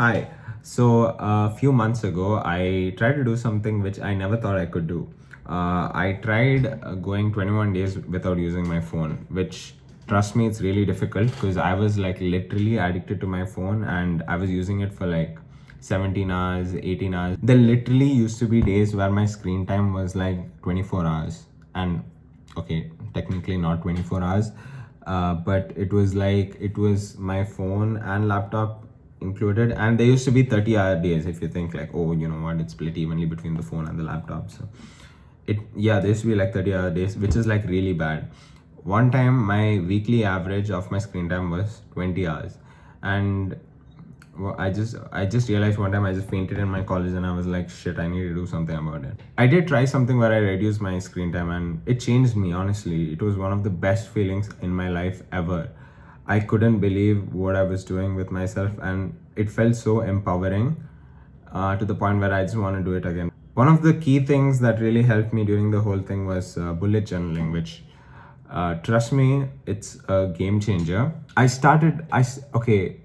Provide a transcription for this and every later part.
Hi. So a few months ago, I tried to do something which I never thought I could do. I tried going 21 days without using my phone, which, trust me, it's really difficult because I was like literally addicted to my phone and I was using it for like 17 hours, 18 hours. There literally used to be days where my screen time was like 24 hours. And okay, technically not 24 hours, but it was my phone and laptop included, and there used to be 30-hour days. If you think like, oh, you know what, it's split evenly between the phone and the laptop. So there used to be like 30-hour days, which is like really bad. One time my weekly average of my screen time was 20 hours, and well, I just realized one time I just fainted in my college and I was like, shit, I need to do something about it. I did try something where I reduced my screen time and it changed me, honestly. It was one of the best feelings in my life ever. I couldn't believe what I was doing with myself, and it felt so empowering, to the point where I just want to do it again. One of the key things that really helped me during the whole thing was bullet journaling, which, trust me, it's a game changer. Okay,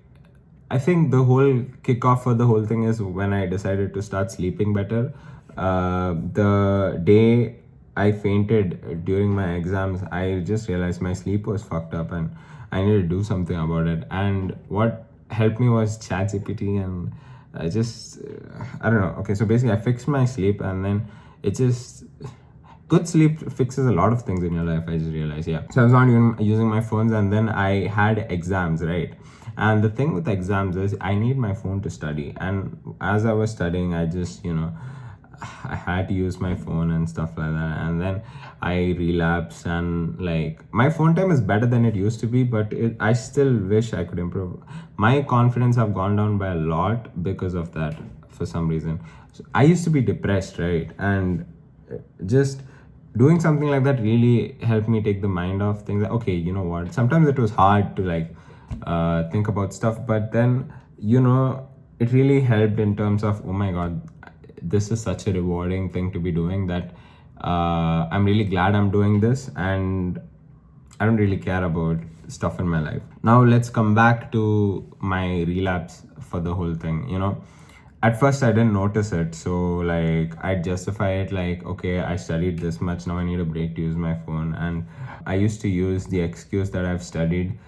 I think the whole kickoff for the whole thing is when I decided to start sleeping better. The day I fainted during my exams, I just realized my sleep was fucked up and I needed to do something about it. And what helped me was ChatGPT, and I don't know. Okay, so basically, I fixed my sleep, and then it just good sleep fixes a lot of things in your life. I just realized, yeah. So I was not even using my phones, and then I had exams, right? And the thing with exams is I need my phone to study, and as I was studying, I just I had to use my phone and stuff like that. And then I relapsed, and like my phone time is better than it used to be, but I still wish I could improve. My confidence have gone down by a lot because of that, for some reason. So I used to be depressed, right? And just doing something like that really helped me take the mind off things. Like, okay, you know what, sometimes it was hard to like think about stuff, but then it really helped in terms of, oh my god, this is such a rewarding thing to be doing, that I'm really glad I'm doing this, and I don't really care about stuff in my life. Now let's come back to my relapse for the whole thing. At first I didn't notice it, so like I'd justify it like, okay, I studied this much, now I need a break to use my phone. And I used to use the excuse that I've studied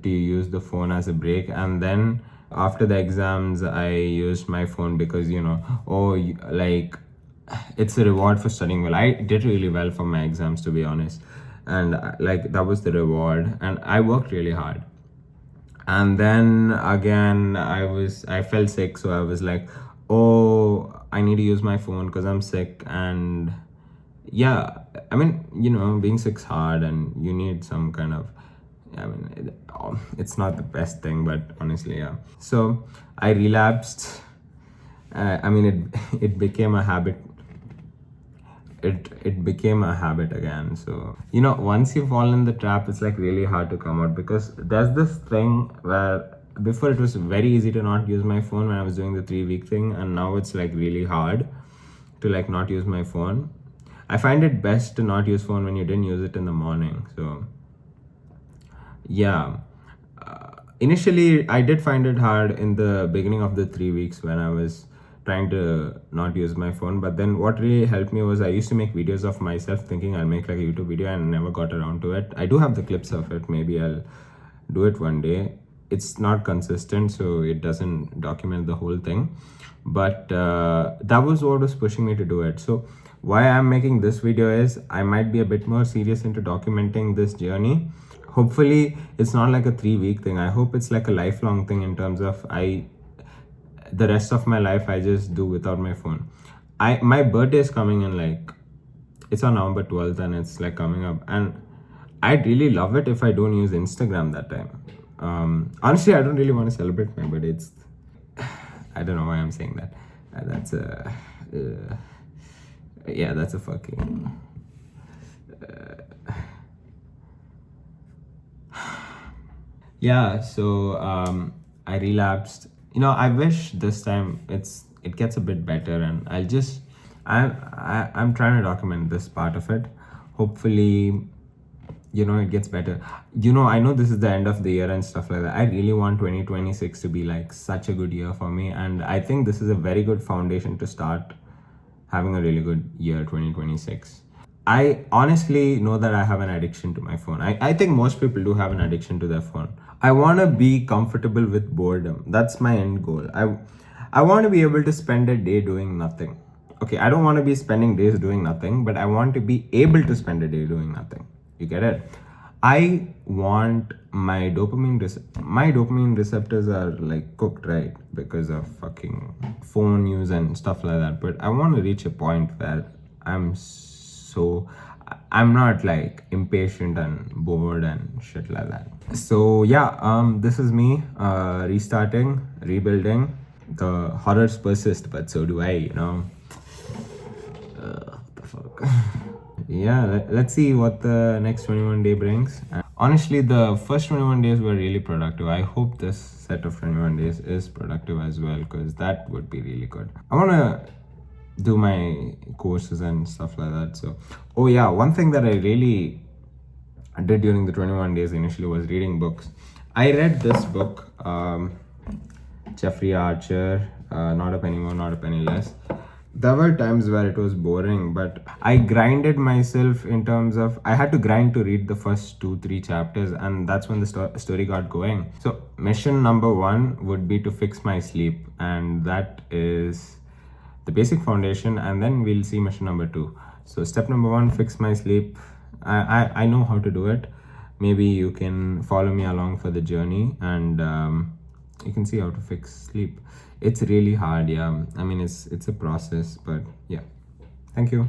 to use the phone as a break. And then after the exams, I used my phone because, like, it's a reward for studying well. I did really well for my exams, to be honest, and like that was the reward, and I worked really hard. And then again, I felt sick, so I was like, oh, I need to use my phone because I'm sick. And yeah, I mean, being sick's hard, and you need some kind of, I mean, it's not the best thing, but honestly, yeah. So I relapsed. I mean, it became a habit. It became a habit again. So once you fall in the trap, it's like really hard to come out, because there's this thing where before it was very easy to not use my phone when I was doing the 3-week thing, and now it's like really hard to like not use my phone. I find it best to not use phone when you didn't use it in the morning. So yeah, initially I did find it hard in the beginning of the 3 weeks when I was trying to not use my phone. But then what really helped me was I used to make videos of myself thinking I'll make like a YouTube video, and never got around to it. I do have the clips of it. Maybe I'll do it one day. It's not consistent, so it doesn't document the whole thing. But that was what was pushing me to do it. So why I'm making this video is I might be a bit more serious into documenting this journey. Hopefully it's not like a 3-week thing. I hope it's like a lifelong thing, in terms of the rest of my life I just do without my phone. My birthday is coming in, like, it's on November 12th, and it's like coming up, and I'd really love it if I don't use Instagram that time. Honestly, I don't really want to celebrate my birthday. I don't know why I'm saying that. That's a fucking yeah. So I relapsed. I wish this time it gets a bit better, and I'm trying to document this part of it. Hopefully it gets better. I know this is the end of the year and stuff like that. I really want 2026 to be like such a good year for me, and I think this is a very good foundation to start having a really good year 2026. I honestly know that I have an addiction to my phone. I think most people do have an addiction to their phone. I want to be comfortable with boredom. That's my end goal. I want to be able to spend a day doing nothing. Okay, I don't want to be spending days doing nothing, but I want to be able to spend a day doing nothing. You get it? I want my dopamine receptors are like cooked, right, because of fucking phone use and stuff like that. But I want to reach a point where so I'm not like impatient and bored and shit like that. So yeah, this is me restarting, rebuilding. The horrors persist, but so do I. What the fuck? Yeah, let's see what the next 21 day brings. Honestly, the first 21 days were really productive. I hope this set of 21 days is productive as well, because that would be really good. I want to do my courses and stuff like that. So, oh yeah, one thing that I really did during the 21 days initially was reading books. I read this book, Jeffrey Archer, Not a Penny More, Not a Penny Less. There were times where it was boring, but I grinded myself in terms of I had to grind to read the first 2-3 chapters, and that's when the story got going. So, mission number one would be to fix my sleep, and that is the basic foundation, and then we'll see mission number two. So, step number one, fix my sleep. I know how to do it. Maybe you can follow me along for the journey, and you can see how to fix sleep. It's really hard, yeah. I mean, it's a process, but yeah. Thank you.